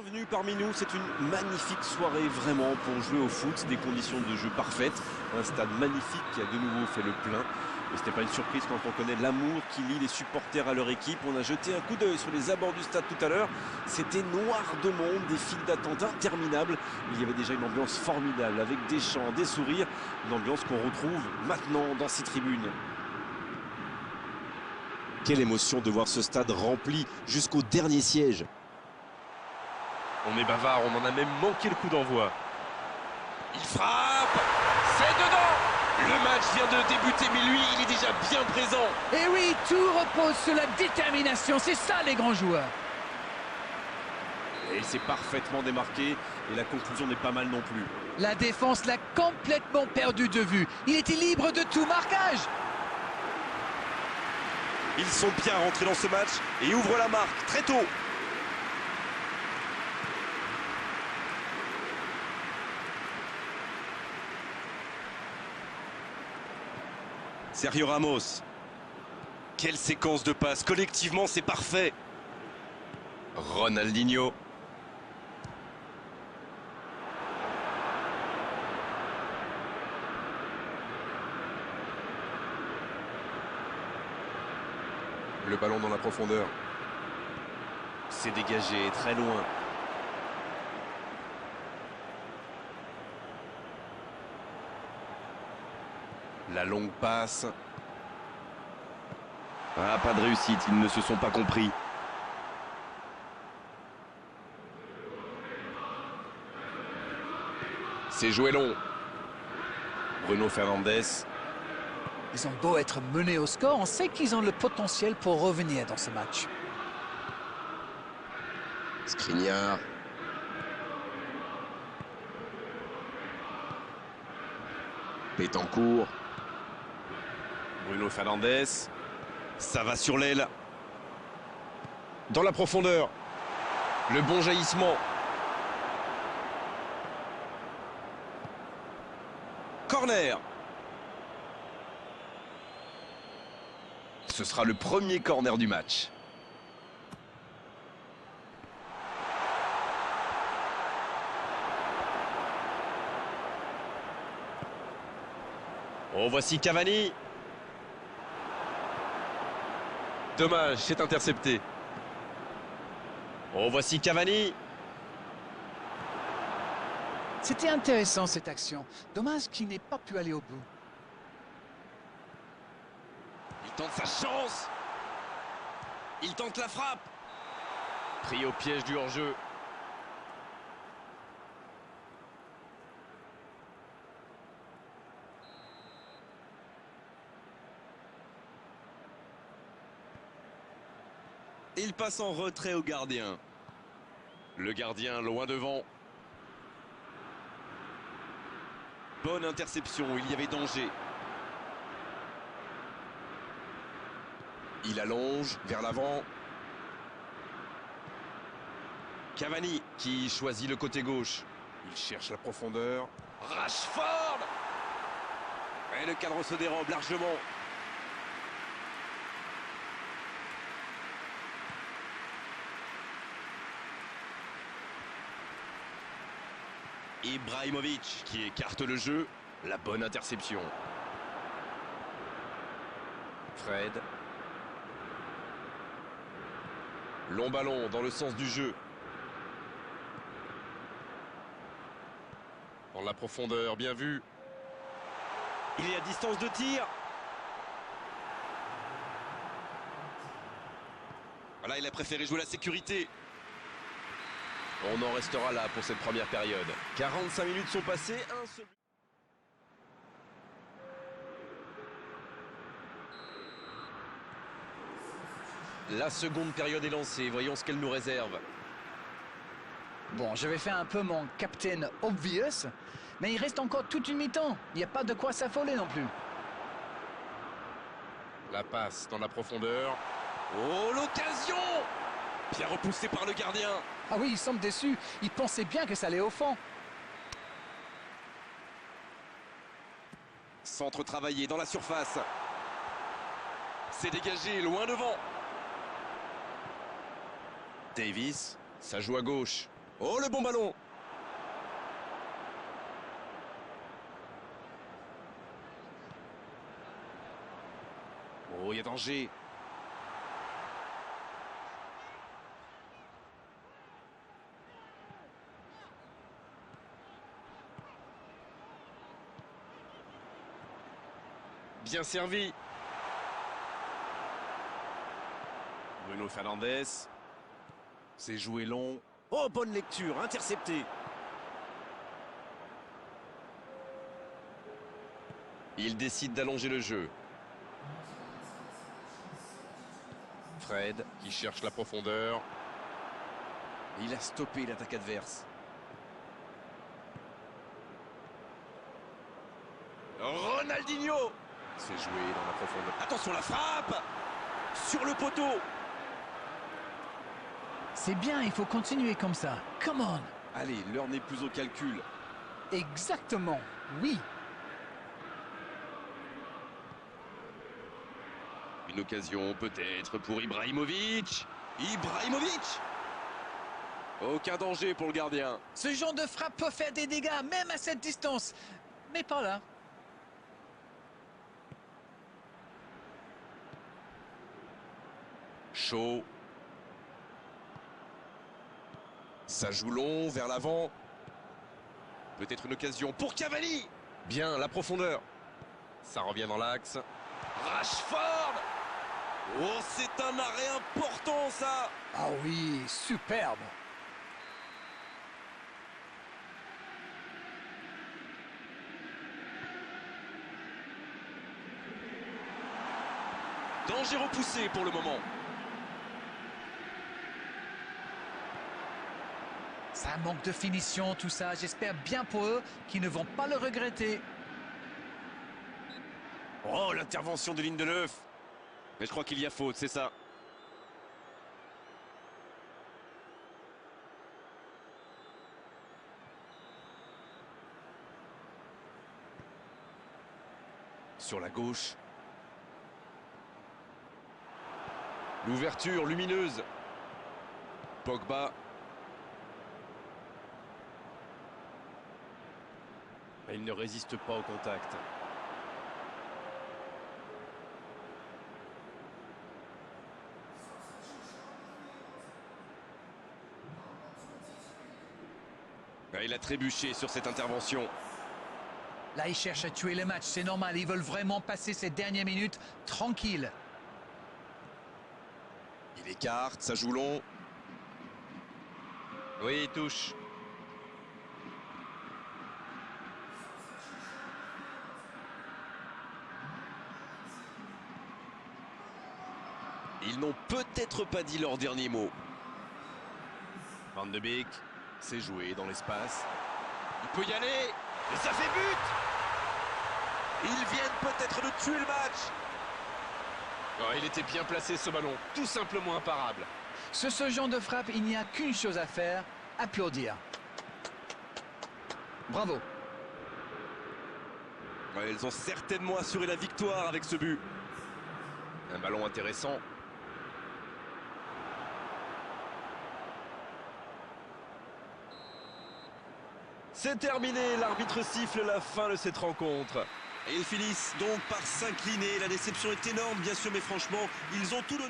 Bienvenue parmi nous, c'est une magnifique soirée vraiment pour jouer au foot, des conditions de jeu parfaites, un stade magnifique qui a de nouveau fait le plein. Et ce n'est pas une surprise quand on connaît l'amour qui lie les supporters à leur équipe. On a jeté un coup d'œil sur les abords du stade tout à l'heure. C'était noir de monde, des files d'attente interminables. Il y avait déjà une ambiance formidable avec des chants, des sourires. Une ambiance qu'on retrouve maintenant dans ces tribunes. Quelle émotion de voir ce stade rempli jusqu'au dernier siège. On est bavard, on en a même manqué le coup d'envoi. Il frappe, c'est dedans. Le match vient de débuter, mais lui, il est déjà bien présent. Et oui, tout repose sur la détermination, c'est ça les grands joueurs. Et c'est parfaitement démarqué, et la conclusion n'est pas mal non plus. La défense l'a complètement perdu de vue. Il était libre de tout marquage. Ils sont bien rentrés dans ce match et ouvrent la marque très tôt. Sergio Ramos. Quelle séquence de passes. Collectivement, c'est parfait. Ronaldinho. Le ballon dans la profondeur. C'est dégagé, très loin. La longue passe. Ah, pas de réussite, ils ne se sont pas compris. C'est joué long. Bruno Fernandes. Ils ont beau être menés au score, on sait qu'ils ont le potentiel pour revenir dans ce match. Skriniar. Betancourt. Bruno Fernandes. Ça va sur l'aile. Dans la profondeur. Le bon jaillissement. Corner. Ce sera le premier corner du match. Oh, voici Cavani. Dommage, c'est intercepté. Oh, voici Cavani. C'était intéressant cette action. Dommage qu'il n'ait pas pu aller au bout. Il tente sa chance. Il tente la frappe. Pris au piège du hors-jeu. Il passe en retrait au gardien. Le gardien loin devant. Bonne interception, il y avait danger. Il allonge vers l'avant. Cavani qui choisit le côté gauche. Il cherche la profondeur. Rashford. Et le cadre se dérobe largement. Ibrahimovic qui écarte le jeu. La bonne interception. Fred. Long ballon dans le sens du jeu. Dans la profondeur, bien vu. Il est à distance de tir. Voilà, il a préféré jouer la sécurité. On en restera là pour cette première période. 45 minutes sont passées, un seul... La seconde période est lancée, voyons ce qu'elle nous réserve. Bon, je vais faire un peu mon captain obvious, mais il reste encore toute une mi-temps. Il n'y a pas de quoi s'affoler non plus. La passe dans la profondeur. Oh, l'occasion! Bien repoussé par le gardien. Ah oui, il semble déçu. Il pensait bien que ça allait au fond. Centre travaillé dans la surface. C'est dégagé, loin devant. Davis. Ça joue à gauche. Oh, le bon ballon. Oh, il y a danger. Bien servi. Bruno Fernandes. C'est joué long. Oh, bonne lecture, intercepté. Il décide d'allonger le jeu. Fred qui cherche la profondeur. Il a stoppé l'attaque adverse. Ronaldinho. C'est joué dans la profondeur. Attention, la frappe sur le poteau. C'est bien, il faut continuer comme ça. Come on. Allez, l'heure n'est plus au calcul. Exactement, oui. Une occasion peut-être pour Ibrahimovic. Ibrahimovic. Aucun danger pour le gardien. Ce genre de frappe peut faire des dégâts, même à cette distance. Mais pas là. Chaud. Ça joue long vers l'avant. Peut-être une occasion pour Cavani. Bien, la profondeur. Ça revient dans l'axe. Rashford. Oh, c'est un arrêt important, ça. Ah oui, superbe. Danger repoussé pour le moment. Ça manque de finition, tout ça. J'espère bien pour eux qu'ils ne vont pas le regretter. Oh, l'intervention de Lindelöf. Mais je crois qu'il y a faute, c'est ça. Sur la gauche. L'ouverture lumineuse. Pogba. Il ne résiste pas au contact. Il a trébuché sur cette intervention. Là, ils cherchent à tuer le match. C'est normal, ils veulent vraiment passer ces dernières minutes tranquilles. Il écarte, ça joue long. Oui, il touche. Ils n'ont peut-être pas dit leur dernier mot. Van de Beek. C'est joué dans l'espace. Il peut y aller. Et ça fait but. Ils viennent peut-être de tuer le match. Oh, il était bien placé ce ballon. Tout simplement imparable. Sur ce genre de frappe, il n'y a qu'une chose à faire, applaudir. Bravo. Ouais, ils ont certainement assuré la victoire avec ce but. Un ballon intéressant. C'est terminé, l'arbitre siffle la fin de cette rencontre. Et ils finissent donc par s'incliner. La déception est énorme, bien sûr, mais franchement, ils ont tout donné.